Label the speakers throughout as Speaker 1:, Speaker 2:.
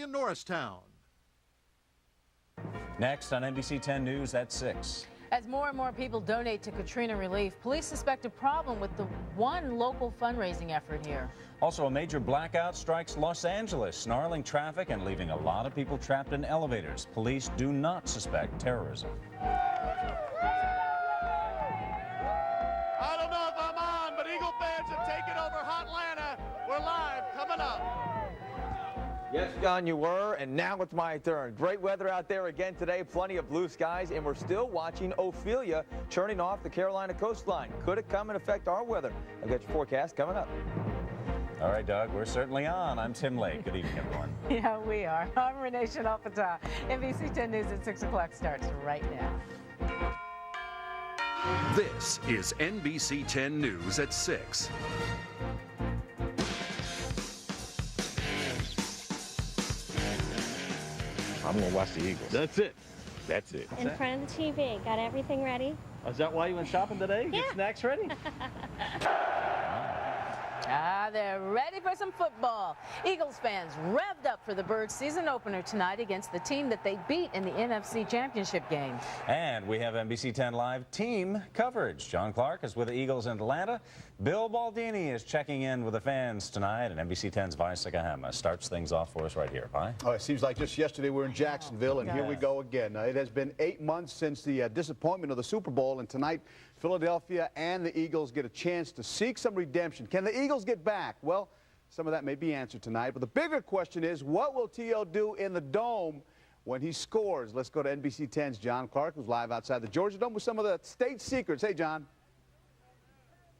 Speaker 1: in Norristown.
Speaker 2: Next on NBC 10 News at 6.
Speaker 3: As more and more people donate to Katrina relief, police suspect a problem with the one local fundraising effort here.
Speaker 2: Also, a major blackout strikes Los Angeles, snarling traffic and leaving a lot of people trapped in elevators. Police do not suspect terrorism.
Speaker 4: I don't know if I'm on, but Eagle fans have taken over Hotlanta. We're live, coming up.
Speaker 5: Yes, John, you were, and now it's my turn. Great weather out there again today, plenty of blue skies, and we're still watching Ophelia churning off the Carolina coastline. Could it come and affect our weather? I've got your forecast coming up.
Speaker 2: All right, Doug, we're certainly on. I'm Tim Lake. Good evening, everyone.
Speaker 3: Yeah, we are. I'm Renee Chanel-Fatah. NBC 10 News at 6 o'clock starts right now.
Speaker 6: This is NBC 10 News at 6.
Speaker 7: I'm going to watch the Eagles.
Speaker 8: That's it.
Speaker 7: That's it.
Speaker 9: In front of the TV. Got everything ready?
Speaker 8: Oh, is that why you went shopping today?
Speaker 9: Yeah.
Speaker 8: Get snacks ready?
Speaker 3: They're ready for some football. Eagles fans revved up for the Birds season opener tonight against the team that they beat in the NFC Championship game.
Speaker 2: And we have NBC 10 Live team coverage. John Clark is with the Eagles in Atlanta. Bill Baldini is checking in with the fans tonight, and NBC 10's Vi Sagahama starts things off for us right here. Vi?
Speaker 4: Oh, it seems like just yesterday we were in Jacksonville, and here we go again. It has been 8 months since the disappointment of the Super Bowl, and tonight Philadelphia and the Eagles get a chance to seek some redemption. Can the Eagles get back? Well, some of that may be answered tonight, but the bigger question is, what will T.O. do in the Dome when he scores? Let's go to NBC 10's John Clark, who's live outside the Georgia Dome with some of the state secrets. Hey, John.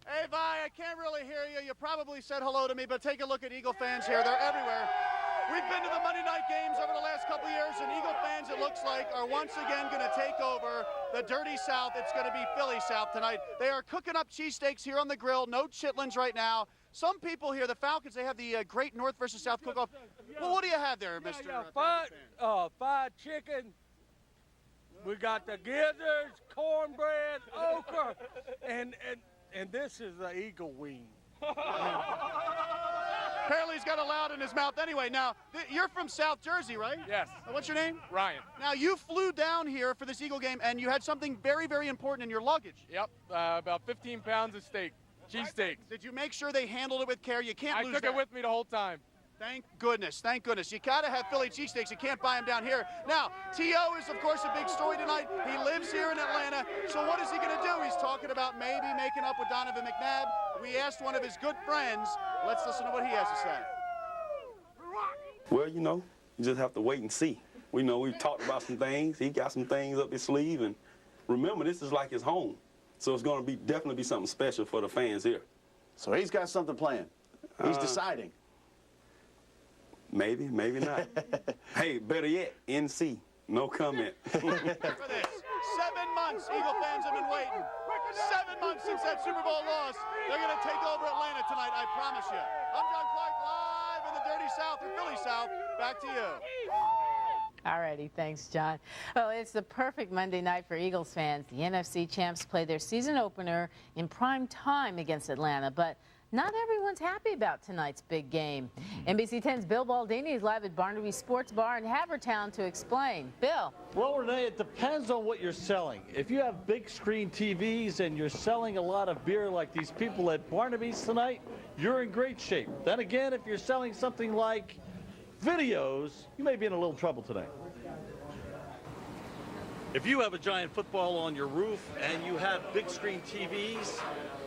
Speaker 4: Hey, Vi, I can't really hear you. You probably said hello to me, but take a look at Eagle fans here. They're everywhere. We've been to the Monday night games over the last couple years, and Eagle fans, it looks like, are once again going to take over the dirty South. It's going to be Philly South tonight. They are cooking up cheesesteaks here on the grill. No chitlins right now. Some people here, the Falcons, they have the great North versus South cook-off. Well, what do you have there, Mr.
Speaker 10: Fried chicken. We got the gizzards, cornbread, okra, and this is the eagle wing.
Speaker 4: Apparently he's got a loud in his mouth. Anyway, now, you're from South Jersey, right?
Speaker 10: Yes.
Speaker 4: What's your name?
Speaker 10: Ryan.
Speaker 4: Now, you flew down here for this Eagle game, and you had something very, very important in your luggage.
Speaker 10: Yep, about 15 pounds of steak, cheesesteaks.
Speaker 4: Did you make sure they handled it with care? You can't lose
Speaker 10: I took it with me the whole time.
Speaker 4: Thank goodness, thank goodness. You gotta have Philly cheesesteaks. You can't buy them down here. Now, T.O. is, of course, a big story tonight. He lives here in Atlanta. So what is he gonna do? He's talking about maybe making up with Donovan McNabb. We asked one of his good friends. Let's listen to what he has to say.
Speaker 11: Well, you know, you just have to wait and see. We know we've talked about some things. He got some things up his sleeve, and remember, this is like his home. So it's gonna be definitely be something special for the fans here.
Speaker 12: So he's got something planned. He's deciding.
Speaker 11: Maybe, maybe not. Hey, better yet, NC. No comment.
Speaker 4: For this, 7 months Eagle fans have been waiting. 7 months since that Super Bowl loss. They're going to take over Atlanta tonight, I promise you. I'm John Clark, live in the dirty South, or Philly South. Back to you.
Speaker 3: All righty, thanks, John. Well, it's the perfect Monday night for Eagles fans. The NFC champs play their season opener in prime time against Atlanta, but not everyone's happy about tonight's big game. NBC 10's Bill Baldini is live at Barnaby Sports Bar in Havertown to explain. Bill.
Speaker 8: Well, Renee, it depends on what you're selling. If you have big screen TVs and you're selling a lot of beer like these people at Barnaby's tonight, you're in great shape. Then again, if you're selling something like videos, you may be in a little trouble today. If you have a giant football on your roof and you have big screen TVs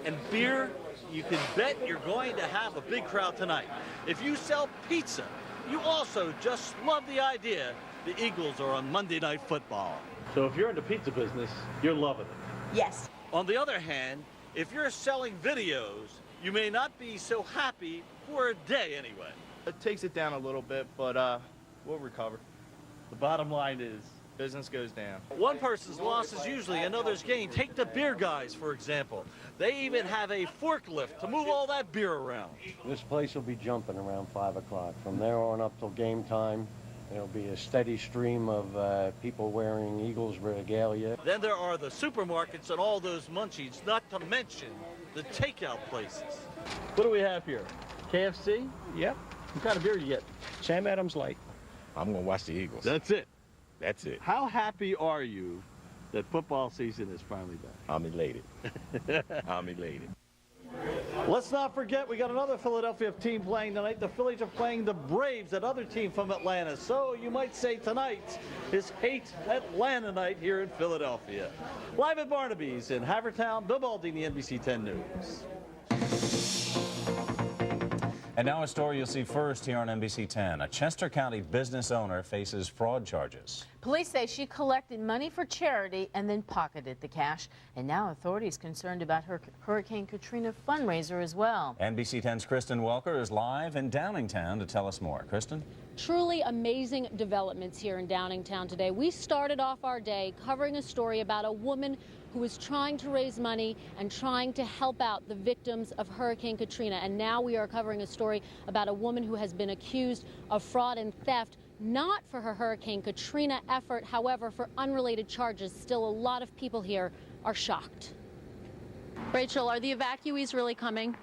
Speaker 8: and beer, you can bet you're going to have a big crowd tonight. If you sell pizza, you also just love the idea the Eagles are on Monday Night Football. So if you're in the pizza business, you're loving it.
Speaker 9: Yes.
Speaker 8: On the other hand, if you're selling videos, you may not be so happy for a day anyway.
Speaker 13: It takes it down a little bit, but we'll recover.
Speaker 8: The bottom line is,
Speaker 13: business goes down.
Speaker 8: One person's loss is usually another's gain. Take the beer guys, for example. They even have a forklift to move all that beer around.
Speaker 14: This place will be jumping around 5 o'clock. From there on up till game time, there'll be a steady stream of people wearing Eagles regalia.
Speaker 8: Then there are the supermarkets and all those munchies, not to mention the takeout places. What do we have here? KFC?
Speaker 14: Yep.
Speaker 8: What kind of beer do you get?
Speaker 14: Sam Adams Light.
Speaker 7: I'm going to watch the Eagles.
Speaker 8: That's it.
Speaker 7: That's it.
Speaker 8: How happy are you that football season is finally back?
Speaker 7: I'm elated. I'm elated.
Speaker 8: Let's not forget, we got another Philadelphia team playing tonight. The Phillies are playing the Braves, another team from Atlanta. So you might say tonight is Hate Atlanta night here in Philadelphia. Live at Barnaby's in Havertown, Bill Baldini, NBC 10 News.
Speaker 2: And now a story you'll see first here on NBC 10. A Chester County business owner faces fraud charges.
Speaker 3: Police say she collected money for charity and then pocketed the cash. And now authorities concerned about her Hurricane Katrina fundraiser as well.
Speaker 2: NBC 10's Kristen Welker is live in Downingtown to tell us more. Kristen?
Speaker 1: Truly amazing developments here in Downingtown today. We started off our day covering a story about a woman who was trying to raise money and trying to help out the victims of Hurricane Katrina. And now we are covering a story about a woman who has been accused of fraud and theft, not for her Hurricane Katrina effort, however, for unrelated charges. Still, a lot of people here are shocked. Rachel, are the evacuees really coming?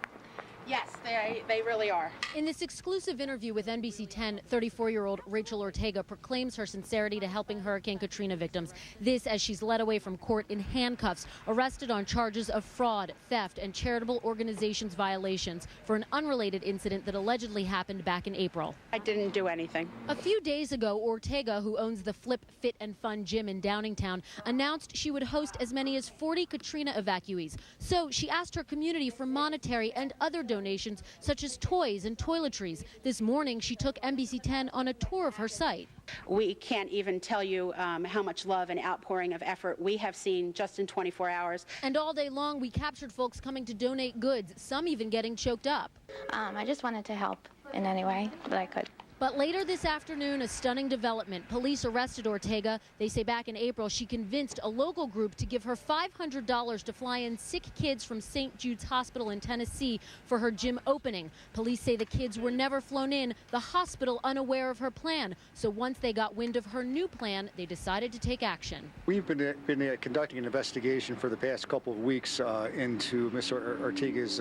Speaker 15: Yes, they really are.
Speaker 1: In this exclusive interview with NBC 10, 34-year-old Rachel Ortega proclaims her sincerity to helping Hurricane Katrina victims. This as she's led away from court in handcuffs, arrested on charges of fraud, theft, and charitable organizations violations for an unrelated incident that allegedly happened back in April.
Speaker 15: I didn't do anything.
Speaker 1: A few days ago, Ortega, who owns the Flip, Fit, and Fun gym in Downingtown, announced she would host as many as 40 Katrina evacuees. So she asked her community for monetary and other donations such as toys and toiletries. This morning, she took NBC 10 on a tour of her site.
Speaker 15: We can't even tell you how much love and outpouring of effort we have seen just in 24 hours.
Speaker 1: And all day long, we captured folks coming to donate goods, some even getting choked up.
Speaker 16: I just wanted to help in any way that I could.
Speaker 1: But later this afternoon, a stunning development. Police arrested Ortega. They say back in April, she convinced a local group to give her $500 to fly in sick kids from St. Jude's Hospital in Tennessee for her gym opening. Police say the kids were never flown in, the hospital unaware of her plan. So once they got wind of her new plan, they decided to take action.
Speaker 17: We've been conducting an investigation for the past couple of weeks into Ms. Ortega's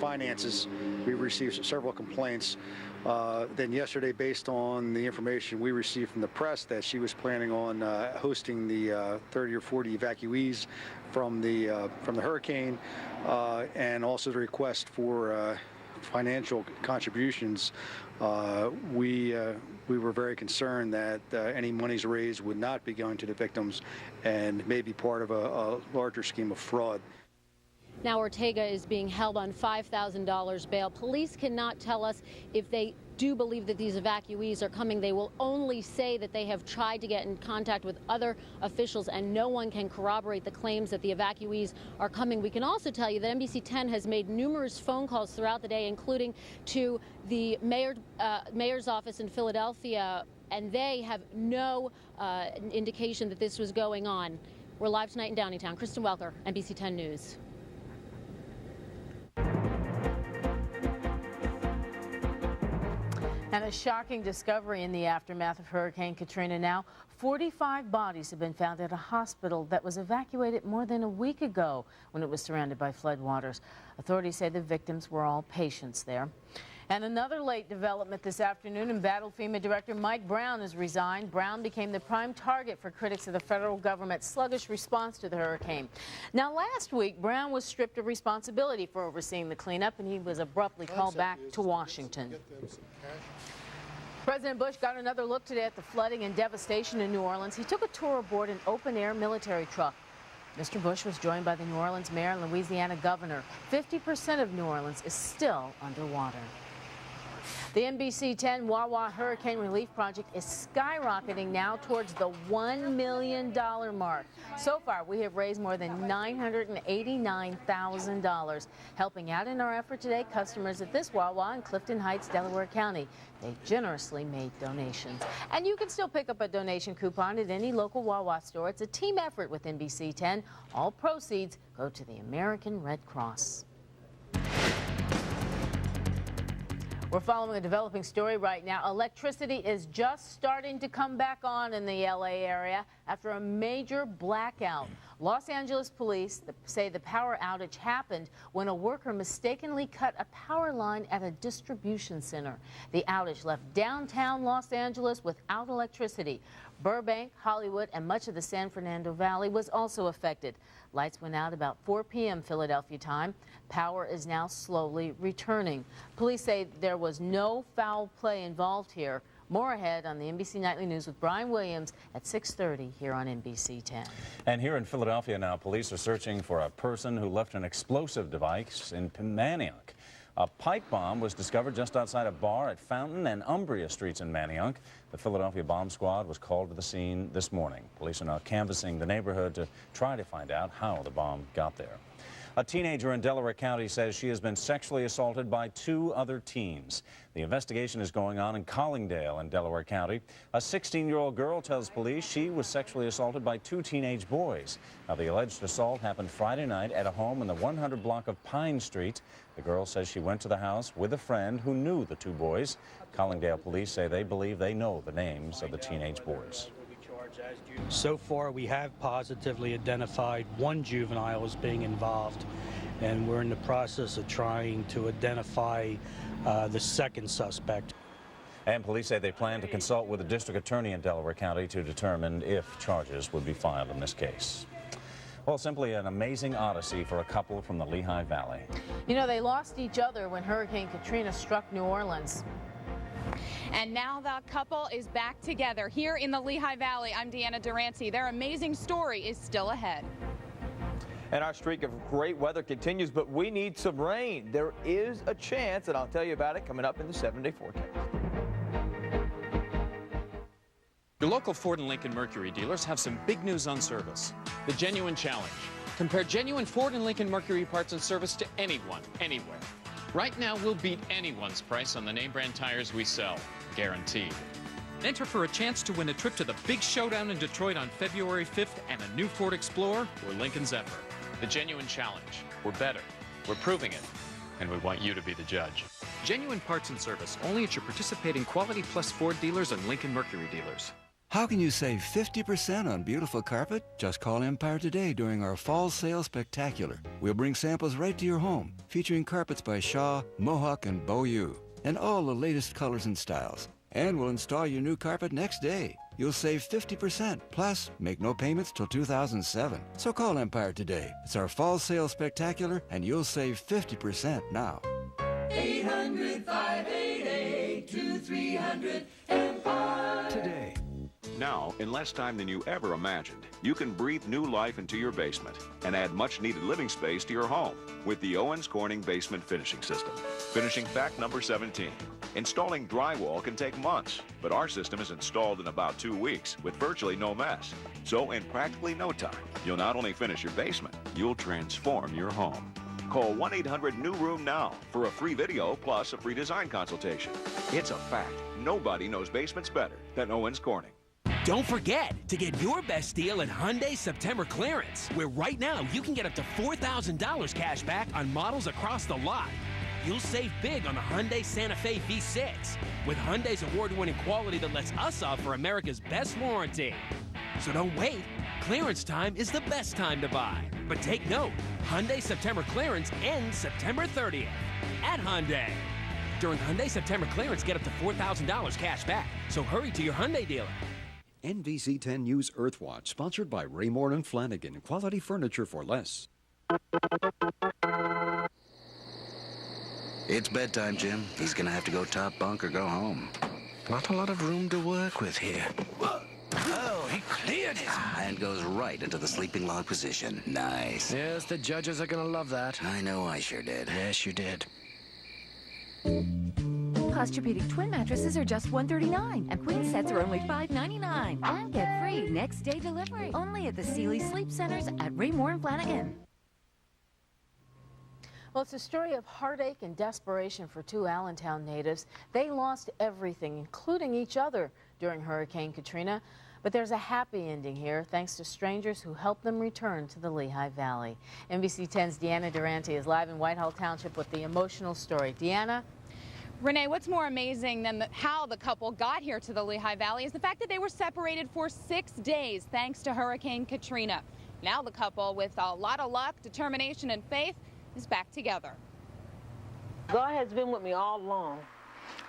Speaker 17: finances. We've received several complaints. Then yesterday, based on the information we received from the press that she was planning on hosting the 30 or 40 evacuees from the hurricane, and also the request for financial contributions, we were very concerned that any monies raised would not be going to the victims and may be part of a larger scheme of fraud.
Speaker 1: Now Ortega is being held on $5,000 bail. Police cannot tell us if they do believe that these evacuees are coming. They will only say that they have tried to get in contact with other officials, and no one can corroborate the claims that the evacuees are coming. We can also tell you that NBC 10 has made numerous phone calls throughout the day, including to the mayor's office in Philadelphia, and they have no indication that this was going on. We're live tonight in Downingtown. Kristen Welker, NBC 10 News.
Speaker 3: And a shocking discovery in the aftermath of Hurricane Katrina now. 45 bodies have been found at a hospital that was evacuated more than a week ago when it was surrounded by floodwaters. Authorities say the victims were all patients there. And another late development this afternoon, embattled FEMA Director Mike Brown has resigned. Brown became the prime target for critics of the federal government's sluggish response to the hurricane. Now, last week, Brown was stripped of responsibility for overseeing the cleanup, and he was abruptly called back to Washington. President Bush got another look today at the flooding and devastation in New Orleans. He took a tour aboard an open-air military truck. Mr. Bush was joined by the New Orleans mayor and Louisiana governor. 50% of New Orleans is still underwater. The NBC 10 Wawa Hurricane Relief Project is skyrocketing now towards the $1 million mark. So far, we have raised more than $989,000. Helping out in our effort today, customers at this Wawa in Clifton Heights, Delaware County. They generously made donations. And you can still pick up a donation coupon at any local Wawa store. It's a team effort with NBC 10. All proceeds go to the American Red Cross. We're following a developing story right now. Electricity is just starting to come back on in the LA area after a major blackout. Los Angeles police say the power outage happened when a worker mistakenly cut a power line at a distribution center. The outage left downtown Los Angeles without electricity. Burbank, Hollywood, and much of the San Fernando Valley was also affected. Lights went out about 4 p.m. Philadelphia time. Power is now slowly returning. Police say there was no foul play involved here. More ahead on the NBC Nightly News with Brian Williams at 6:30 here on NBC 10.
Speaker 2: And here in Philadelphia now, police are searching for a person who left an explosive device in Manayunk. A pipe bomb was discovered just outside a bar at Fountain and Umbria Streets in Manayunk. The Philadelphia bomb squad was called to the scene this morning. Police are now canvassing the neighborhood to try to find out how the bomb got there. A teenager in Delaware County says she has been sexually assaulted by 2 other teens. The investigation is going on in Collingdale in Delaware County. A 16-year-old girl tells police she was sexually assaulted by 2 teenage boys. Now, the alleged assault happened Friday night at a home in the 100 block of Pine Street. The girl says she went to the house with a friend who knew the 2 boys. Collingdale police say they believe they know the names of the teenage boys.
Speaker 18: So far, we have positively identified 1 juvenile as being involved, and we're in the process of trying to identify the second suspect.
Speaker 2: And police say they plan to consult with the district attorney in Delaware County to determine if charges would be filed in this case. Well, simply an amazing odyssey for a couple from the Lehigh Valley.
Speaker 3: You know, they lost each other when Hurricane Katrina struck New Orleans.
Speaker 19: And now the couple is back together here in the Lehigh Valley. I'm Deanna Durante. Their amazing story is still ahead.
Speaker 5: And our streak of great weather continues, but we need some rain. There is a chance, and I'll tell you about it coming up in the 7-day forecast.
Speaker 20: Your local Ford and Lincoln Mercury dealers have some big news on service. The Genuine Challenge. Compare genuine Ford and Lincoln Mercury parts and service to anyone, anywhere. Right now, we'll beat anyone's price on the name brand tires we sell, guaranteed. Enter for a chance to win a trip to the big showdown in Detroit on February 5th and a new Ford Explorer or Lincoln Zephyr. The Genuine Challenge. We're better. We're proving it. And we want you to be the judge. Genuine parts and service only at your participating Quality Plus Ford dealers and Lincoln Mercury dealers.
Speaker 21: How can you save 50% on beautiful carpet? Just call Empire today during our Fall Sale Spectacular. We'll bring samples right to your home, featuring carpets by Shaw, Mohawk, and Beaulieu, and all the latest colors and styles. And we'll install your new carpet next day. You'll save 50%, plus make no payments till 2007. So call Empire today. It's our Fall Sale Spectacular, and you'll save 50% now.
Speaker 22: 800-588-2300 Empire.
Speaker 6: Today. Now, in less time than you ever imagined, you can breathe new life into your basement and add much-needed living space to your home with the Owens Corning Basement Finishing System. Finishing fact number 17. Installing drywall can take months, but our system is installed in about 2 weeks with virtually no mess. So in practically no time, you'll not only finish your basement, you'll transform your home. Call 1-800-NEW-ROOM now for a free video plus a free design consultation. It's a fact. Nobody knows basements better than Owens Corning.
Speaker 23: Don't forget to get your best deal at Hyundai September Clearance, where right now you can get up to $4,000 cash back on models across the lot. You'll save big on the Hyundai Santa Fe V6 with Hyundai's award-winning quality that lets us offer America's best warranty. So don't wait. Clearance time is the best time to buy. But take note, Hyundai September Clearance ends September 30th at Hyundai. During Hyundai September Clearance, get up to $4,000 cash back. So hurry to your Hyundai dealer.
Speaker 24: NBC 10 News Earthwatch, sponsored by Raymore and Flanagan. Quality furniture for less.
Speaker 25: It's bedtime, Jim. He's gonna have to go top bunk or go home. Not a lot of room to work with here. Oh, he cleared it! And goes right into the sleeping log position. Nice.
Speaker 26: Yes, the judges are gonna love that.
Speaker 25: I know I sure did.
Speaker 26: Yes, you did.
Speaker 27: Posturepedic twin mattresses are just $139, and queen sets are only $5.99. And get free next day delivery only at the Sealy Sleep Centers at Raymore and Flanagan.
Speaker 3: Well, it's a story of heartache and desperation for 2 Allentown natives. They lost everything, including each other, during Hurricane Katrina. But there's a happy ending here, thanks to strangers who helped them return to the Lehigh Valley. NBC 10's Deanna Durante is live in Whitehall Township with the emotional story. Deanna?
Speaker 19: Renee, what's more amazing than how the couple got here to the Lehigh Valley is the fact that they were separated for 6 days thanks to Hurricane Katrina. Now the couple, with a lot of luck, determination, and faith, is back together.
Speaker 4: God has been with me all along,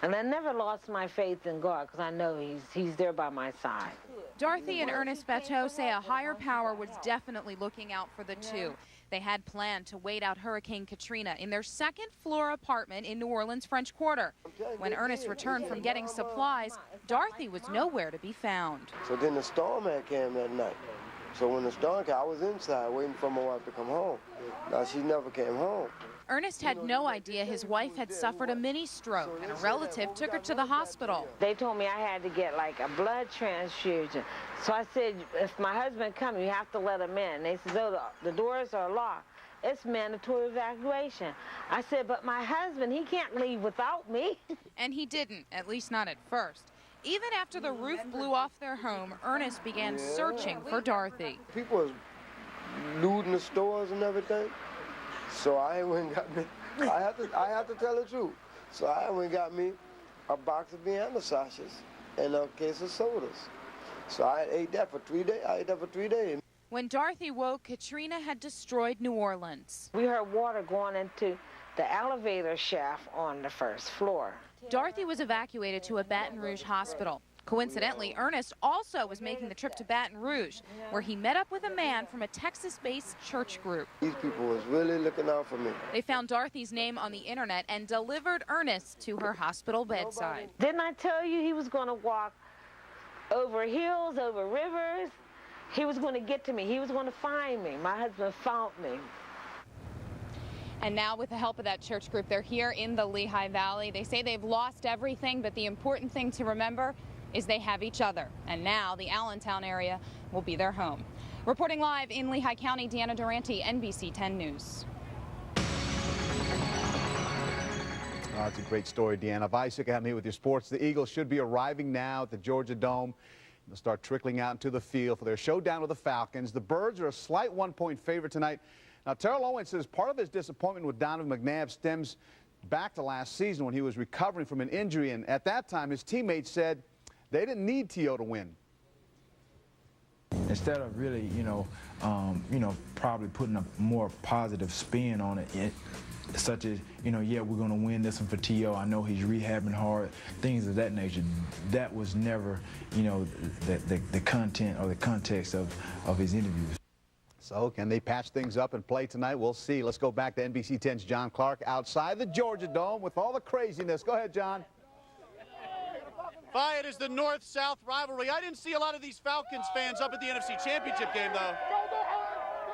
Speaker 4: and I never lost my faith in God because I know he's there by my side.
Speaker 19: Dorothy and Ernest Beto say a higher power was definitely looking out for the two. They had planned to wait out Hurricane Katrina in their second-floor apartment in New Orleans' French Quarter. When Ernest returned from getting supplies, Dorothy was nowhere to be found.
Speaker 9: So then the storm had came that night. So when the storm came, I was inside waiting for my wife to come home. Now, she never came home.
Speaker 19: Ernest had no idea his wife had suffered a mini stroke, and a relative took her to the hospital.
Speaker 4: They told me I had to get like a blood transfusion. So I said, if my husband comes, you have to let him in. They said, oh, the doors are locked. It's mandatory evacuation. I said, but my husband, he can't leave without me.
Speaker 19: And he didn't, at least not at first. Even after the roof blew off their home, Ernest began searching for Dorothy.
Speaker 9: People was looting the stores and everything. So I went and got me, I have to tell the truth. So I went and got me a box of Vienna sausages and a case of sodas. So I ate that for 3 days.
Speaker 19: When Dorothy woke, Katrina had destroyed New Orleans.
Speaker 4: We heard water going into the elevator shaft on the first floor.
Speaker 19: Dorothy was evacuated to a Baton Rouge hospital. Coincidentally, Ernest also was making the trip to Baton Rouge, where he met up with a man from a Texas-based church group.
Speaker 9: These people was really looking out for me.
Speaker 19: They found Dorothy's name on the internet and delivered Ernest to her hospital bedside.
Speaker 4: Didn't I tell you he was going to walk over hills, over rivers? He was going to get to me. He was going to find me. My husband found me.
Speaker 19: And now, with the help of that church group, they're here in the Lehigh Valley. They say they've lost everything, but the important thing to remember is they have each other. And now the Allentown area will be their home. Reporting live in Lehigh County, Deanna Durante, NBC 10 News.
Speaker 10: That's a great story, Deanna. Vicek out here with your sports. The Eagles should be arriving now at the Georgia Dome. They'll start trickling out into the field for their showdown with the Falcons. The Birds are a slight 1-point favorite tonight. Now, Terrell Owens says part of his disappointment with Donovan McNabb stems back to last season when he was recovering from an injury. And at that time, his teammates said they didn't need T.O. to win.
Speaker 11: Instead of really, probably putting a more positive spin on it, such as, yeah, we're going to win this one for T.O. I know he's rehabbing hard, things of that nature. That was never, the content or the context of his interviews.
Speaker 10: So can they patch things up and play tonight? We'll see. Let's go back to NBC 10's John Clark outside the Georgia Dome with all the craziness. Go ahead, John.
Speaker 12: It is the North-South rivalry. I didn't see a lot of these Falcons fans up at the NFC Championship game, though.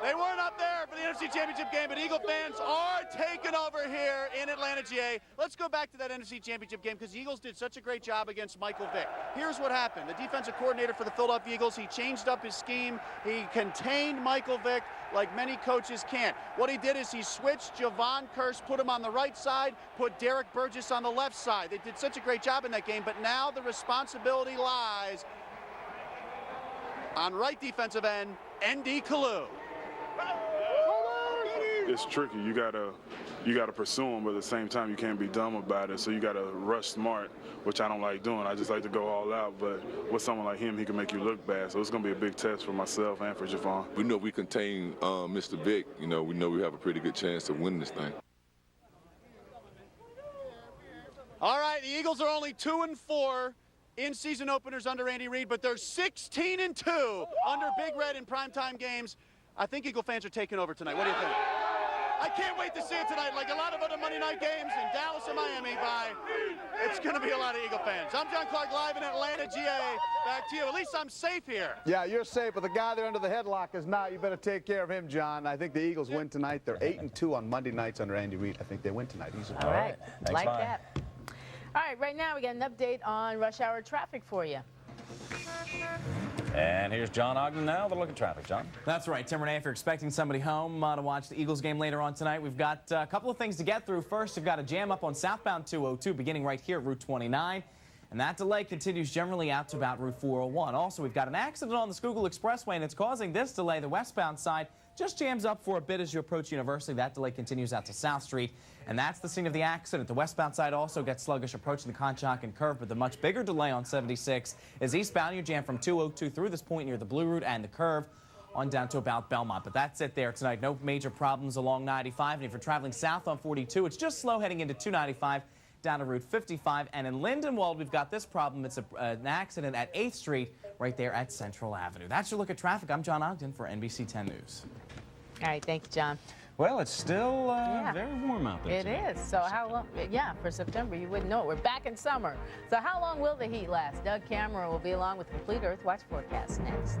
Speaker 12: They weren't up there for the NFC Championship game, but Eagle fans are taking over here in Atlanta, GA. Let's go back to that NFC Championship game because the Eagles did such a great job against Michael Vick. Here's what happened. The defensive coordinator for the Philadelphia Eagles, he changed up his scheme. He contained Michael Vick like many coaches can't. What he did is he switched Javon Curse, put him on the right side, put Derek Burgess on the left side. They did such a great job in that game, but now the responsibility lies on right defensive end, ND Kalu.
Speaker 13: It's tricky. You gotta pursue them, but at the same time you can't be dumb about it. So you gotta rush smart, which I don't like doing. I just like to go all out. But with someone like him, he can make you look bad. So it's gonna be a big test for myself and for Javon.
Speaker 14: We know we contain Mr. Vick. We know we have a pretty good chance to win this thing.
Speaker 12: All right, the Eagles are only 2-4 in season openers under Andy Reid, but they're 16-2 under Big Red in primetime games. I think Eagle fans are taking over tonight. What do you think? I can't wait to see it tonight. Like a lot of other Monday night games in Dallas and Miami, it's going to be a lot of Eagle fans. I'm John Clark live in Atlanta, GA. Back to you. At least I'm safe here.
Speaker 10: Yeah, you're safe, but the guy there under the headlock is not. You better take care of him, John. I think the Eagles win tonight. They're 8-2 on Monday nights under Andy Reid. I think they win tonight.
Speaker 3: All right.
Speaker 2: Thanks,
Speaker 3: like
Speaker 2: bye.
Speaker 3: that. All right, right now we got an update on rush hour traffic for you.
Speaker 2: And here's John Ogden now with a look at traffic. John?
Speaker 28: That's right, Tim Renee, if you're expecting somebody home to watch the Eagles game later on tonight, we've got a couple of things to get through. First, we've got a jam up on southbound 202 beginning right here at Route 29. And that delay continues generally out to about Route 401. Also, we've got an accident on the Schuylkill Expressway, and it's causing this delay the westbound side just jams up for a bit as you approach University. That delay continues out to South Street, and that's the scene of the accident. The westbound side also gets sluggish approaching the Conshohocken curve, but the much bigger delay on 76 is eastbound. You jam from 202 through this point near the Blue Route and the curve on down to about Belmont. But that's it there tonight. No major problems along 95. And if you're traveling south on 42, it's just slow heading into 295 down to Route 55. And in Lindenwold, we've got this problem. It's an accident at 8th Street right there at Central Avenue. That's your look at traffic. I'm John Ogden for NBC 10 News.
Speaker 3: All right, thank you, John.
Speaker 2: Well, it's still very warm out there.
Speaker 3: It is. So how long? Yeah, for September, you wouldn't know it. We're back in summer. So how long will the heat last? Doug Cameron will be along with complete Earth Watch forecast next.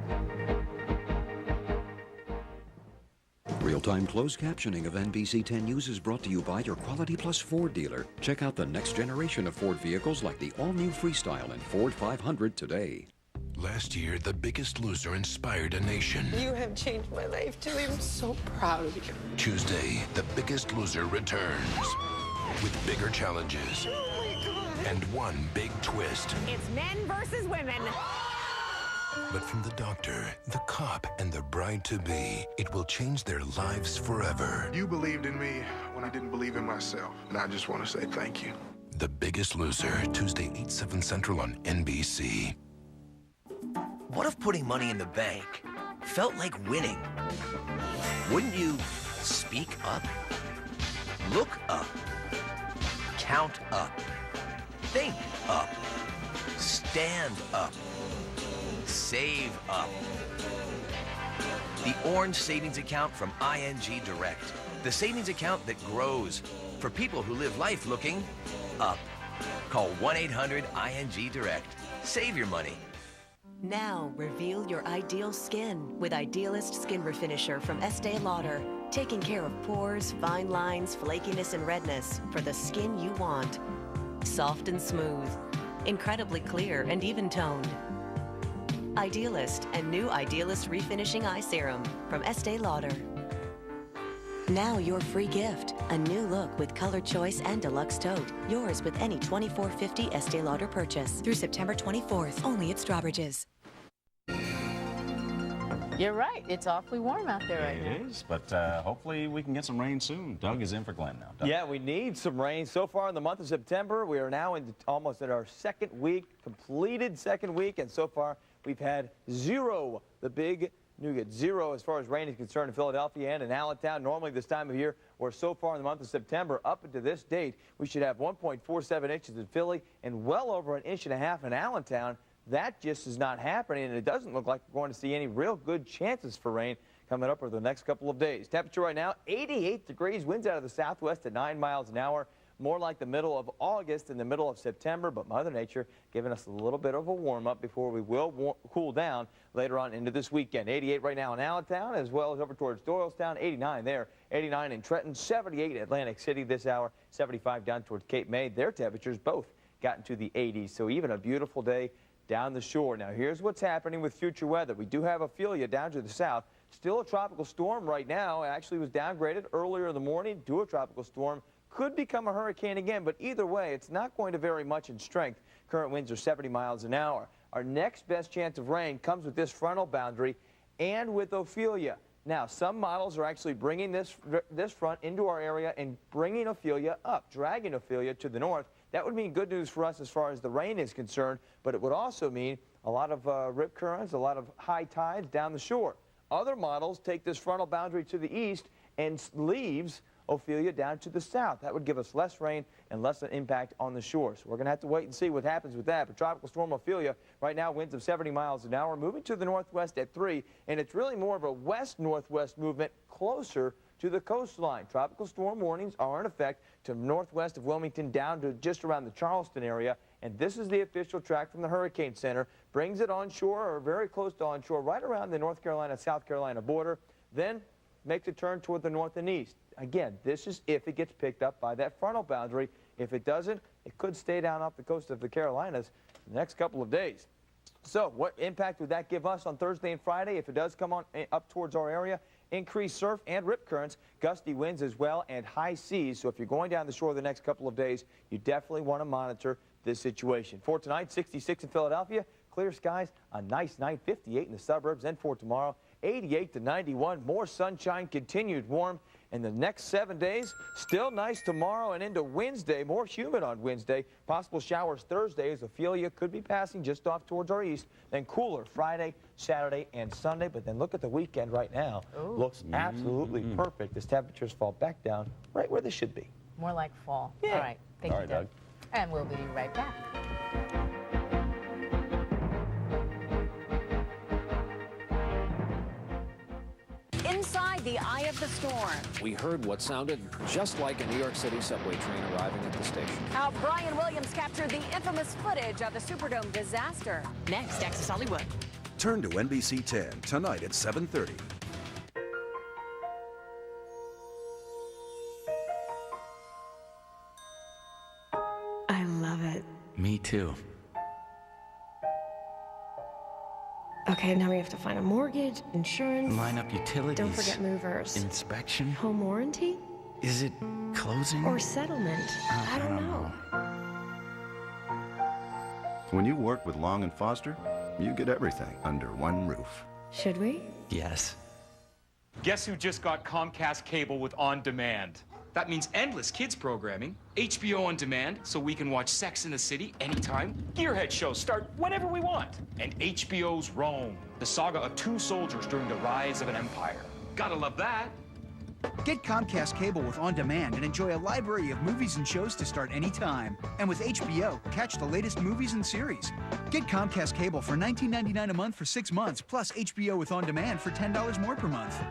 Speaker 24: Real-time closed captioning of NBC 10 News is brought to you by your Quality Plus Ford dealer. Check out the next generation of Ford vehicles like the all-new Freestyle and Ford 500 today.
Speaker 1: Last year, The Biggest Loser inspired a nation.
Speaker 5: You have changed my life, Tilly. I'm so proud of you.
Speaker 1: Tuesday, The Biggest Loser returns with bigger challenges and one big twist.
Speaker 7: It's men versus women.
Speaker 1: But from the doctor, the cop, and the bride-to-be, it will change their lives forever.
Speaker 8: You believed in me when I didn't believe in myself, and I just want to say thank you.
Speaker 1: The Biggest Loser, Tuesday, 8/7 Central on NBC.
Speaker 15: What if putting money in the bank felt like winning? Wouldn't you speak up, look up, count up, think up, stand up, save up? The Orange Savings Account from ING Direct. The savings account that grows for people who live life looking up. Call 1-800-ING-DIRECT. Save your money.
Speaker 16: Now, reveal your ideal skin with Idealist Skin Refinisher from Estee Lauder. Taking care of pores, fine lines, flakiness, and redness for the skin you want. Soft and smooth, incredibly clear and even-toned. Idealist and new Idealist Refinishing Eye Serum from Estee Lauder. Now your free gift, a new look with color choice and deluxe tote. Yours with any $24.50 Estee Lauder purchase through September 24th, only at Strawbridge's.
Speaker 3: You're right. It's awfully warm out there right now.
Speaker 2: It is, but hopefully we can get some rain soon. Doug is in for Glenn now. Doug.
Speaker 17: Yeah, we need some rain. So far in the month of September, we are now almost at our second week, completed second week, and so far we've had zero, the big nougat, zero as far as rain is concerned in Philadelphia and in Allentown. Normally this time of year, or so far in the month of September, up into this date, we should have 1.47 inches in Philly and well over 1.5 inches in Allentown. That just is not happening, and it doesn't look like we're going to see any real good chances for rain coming up over the next couple of days. Temperature right now, 88 degrees, winds out of the southwest at 9 miles an hour. More like the middle of August and the middle of September, but Mother Nature giving us a little bit of a warm-up before we will cool down later on into this weekend. 88 right now in Allentown, as well as over towards Doylestown, 89 there, 89 in Trenton, 78 in Atlantic City this hour, 75 down towards Cape May. Their temperatures both got into the 80s, so even a beautiful day down the shore. Now, here's what's happening with future weather. We do have Ophelia down to the south. Still a tropical storm right now. It actually was downgraded earlier in the morning to a tropical storm. Could become a hurricane again, but either way, it's not going to vary much in strength. Current winds are 70 miles an hour. Our next best chance of rain comes with this frontal boundary and with Ophelia. Now, some models are actually bringing this front into our area and bringing Ophelia up, dragging Ophelia to the north. That would mean good news for us as far as the rain is concerned, but it would also mean a lot of rip currents, a lot of high tides down the shore. Other models take this frontal boundary to the east and leaves Ophelia down to the south. That would give us less rain and less impact on the shore. So we're going to have to wait and see what happens with that. But Tropical Storm Ophelia, right now winds of 70 miles an hour, moving to the northwest at 3, and it's really more of a west-northwest movement closer to the coastline. Tropical storm warnings are in effect to northwest of Wilmington down to just around the Charleston area, and this is the official track from the Hurricane Center. Brings it onshore or very close to onshore, right around the North Carolina-South Carolina border, then makes a turn toward the north and east. Again, this is if it gets picked up by that frontal boundary. If it doesn't, it could stay down off the coast of the Carolinas the next couple of days. So what impact would that give us on Thursday and Friday if it does come on up towards our area? Increased surf and rip currents, gusty winds as well, and high seas. So if you're going down the shore the next couple of days, you definitely want to monitor this situation. For tonight, 66 in Philadelphia, clear skies, a nice night, 58 in the suburbs, and for tomorrow, 88 to 91. More sunshine, continued warm. And the next 7 days, still nice tomorrow and into Wednesday. More humid on Wednesday. Possible showers Thursday as Ophelia could be passing just off towards our east. Then cooler Friday, Saturday, and Sunday. But then look at the weekend right now.
Speaker 3: Ooh.
Speaker 17: Looks absolutely perfect as temperatures fall back down right where they should be.
Speaker 3: More like fall.
Speaker 17: Yeah.
Speaker 3: All right. Thank you, Doug. And we'll be right back.
Speaker 6: Inside the eye of the storm.
Speaker 7: We heard what sounded just like a New York City subway train arriving at the station.
Speaker 6: How Brian Williams captured the infamous footage of the Superdome disaster. Next, Access Hollywood.
Speaker 18: Turn to NBC 10 tonight at 7:30.
Speaker 20: I love it.
Speaker 21: Me too.
Speaker 20: Okay, now we have to find a mortgage, insurance.
Speaker 21: Line up utilities.
Speaker 20: Don't forget movers.
Speaker 21: Inspection.
Speaker 20: Home warranty?
Speaker 21: Is it closing?
Speaker 20: Or settlement? I don't know.
Speaker 22: When you work with Long & Foster, you get everything under one roof.
Speaker 20: Should we?
Speaker 21: Yes.
Speaker 23: Guess who just got Comcast cable with On Demand? That means endless kids programming, HBO On Demand, so we can watch Sex in the City anytime. Gearhead shows start whenever we want. And HBO's Rome, the saga of two soldiers during the rise of an empire. Gotta love that.
Speaker 25: Get Comcast cable with On Demand and enjoy a library of movies and shows to start anytime. And with HBO, catch the latest movies and series. Get Comcast cable for $19.99 a month for 6 months, plus HBO with On Demand for $10 more per month.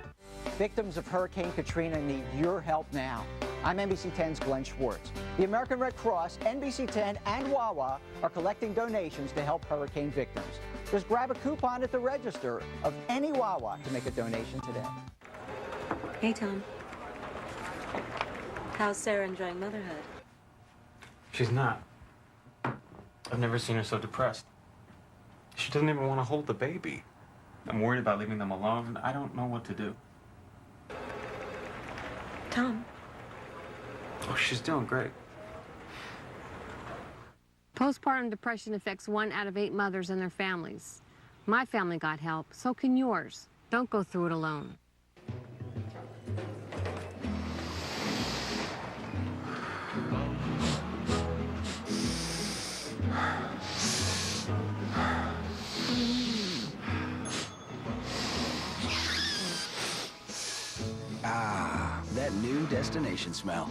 Speaker 29: Victims of Hurricane Katrina need your help now. I'm NBC 10's Glenn Schwartz. The American Red Cross, NBC 10, and Wawa are collecting donations to help hurricane victims. Just grab a coupon at the register of any Wawa to make a donation today.
Speaker 30: Hey, Tom. How's Sarah enjoying motherhood?
Speaker 21: She's not. I've never seen her so depressed. She doesn't even want to hold the baby. I'm worried about leaving them alone. I don't know what to do.
Speaker 30: Tom.
Speaker 21: Oh, she's doing great.
Speaker 31: Postpartum depression affects 1 out of 8 mothers and their families. My family got help, so can yours. Don't go through it alone.
Speaker 32: Ah, that new destination smell.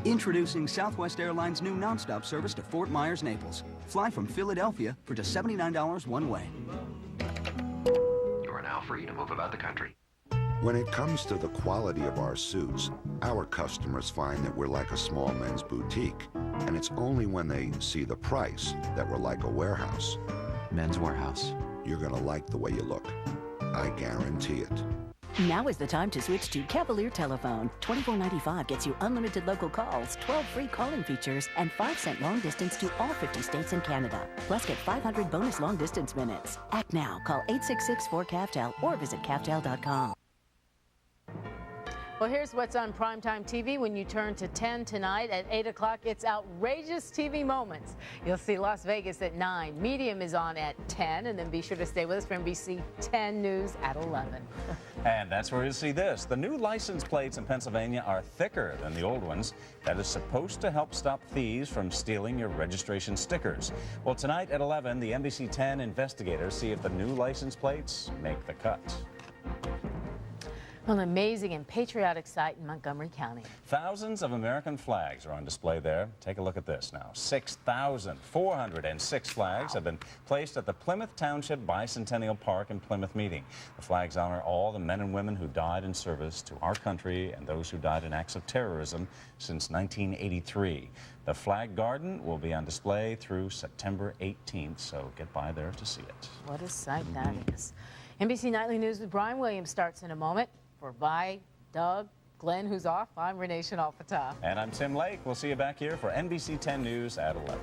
Speaker 32: Introducing Southwest Airlines' new nonstop service to Fort Myers, Naples. Fly from Philadelphia for just $79 one way.
Speaker 33: You are now free to move about the country.
Speaker 34: When it comes to the quality of our suits, our customers find that we're like a small men's boutique. And it's only when they see the price that we're like a warehouse.
Speaker 33: Men's Warehouse.
Speaker 34: You're gonna like the way you look. I guarantee it.
Speaker 35: Now is the time to switch to Cavalier Telephone. $24.95 gets you unlimited local calls, 12 free calling features, and 5-cent long distance to all 50 states and Canada. Plus, get 500 bonus long distance minutes. Act now. Call 866-4CAVTEL or visit CAVTEL.com.
Speaker 3: Well, here's what's on primetime TV when you turn to 10 tonight at 8 o'clock. It's outrageous TV moments. You'll see Las Vegas at 9. Medium is on at 10. And then be sure to stay with us for NBC 10 News at 11.
Speaker 2: And that's where you'll see this. The new license plates in Pennsylvania are thicker than the old ones. That is supposed to help stop thieves from stealing your registration stickers. Well, tonight at 11, the NBC 10 investigators see if the new license plates make the cut.
Speaker 3: An amazing and patriotic sight in Montgomery County.
Speaker 2: Thousands of American flags are on display there. Take a look at this now. 6,406 flags have been placed at the Plymouth Township Bicentennial Park in Plymouth Meeting. The flags honor all the men and women who died in service to our country and those who died in acts of terrorism since 1983. The flag garden will be on display through September 18th, so get by there to see it.
Speaker 3: What a sight that is. NBC Nightly News with Brian Williams starts in a moment. For Vi, Doug, Glenn, who's off, I'm Renee Chanel-Fatah.
Speaker 2: And I'm Tim Lake. We'll see you back here for NBC 10 News at 11.